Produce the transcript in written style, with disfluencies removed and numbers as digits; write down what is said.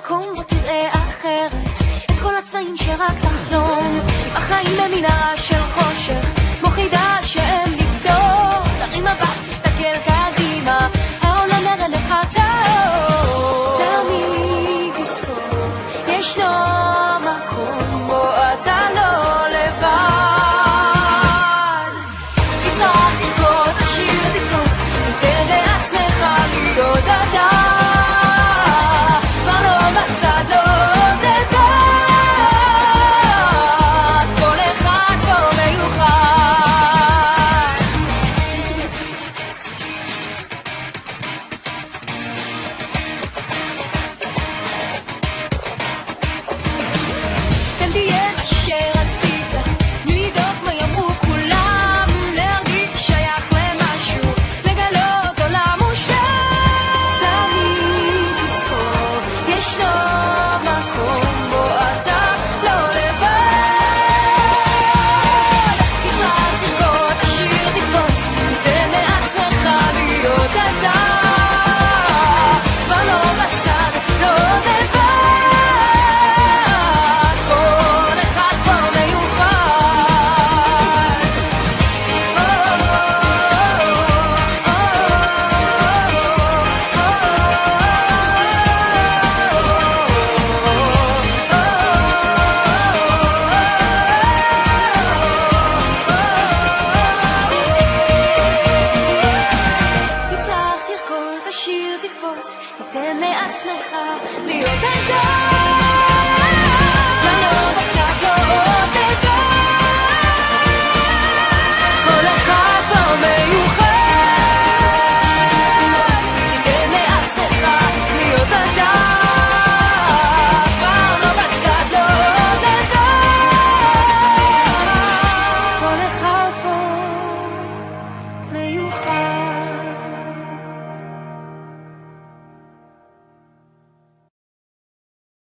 מקום בו תראה אחרת את כל הצבעים שרק תחלום. החיים במנהרה של חושך, כמו חידה שאין לפתור. תרים מבט, תסתכל קדימה, העולם נראה לך טוב. תמיד תזכור, ישנו מקום בו אתה לא לבד. תצעק, תרקוד, תשיר, תקפוץ, תתן לעצמך למדוד אתה. כבר לא בשדות לבד, כל אחד פה מיוחד. כאן תהיה אשר רצית, לדאוג מה יאמרו כולם, להרגיש שייך למשהו, לגלות עולם מושלם. תמיד תזכור, ישנו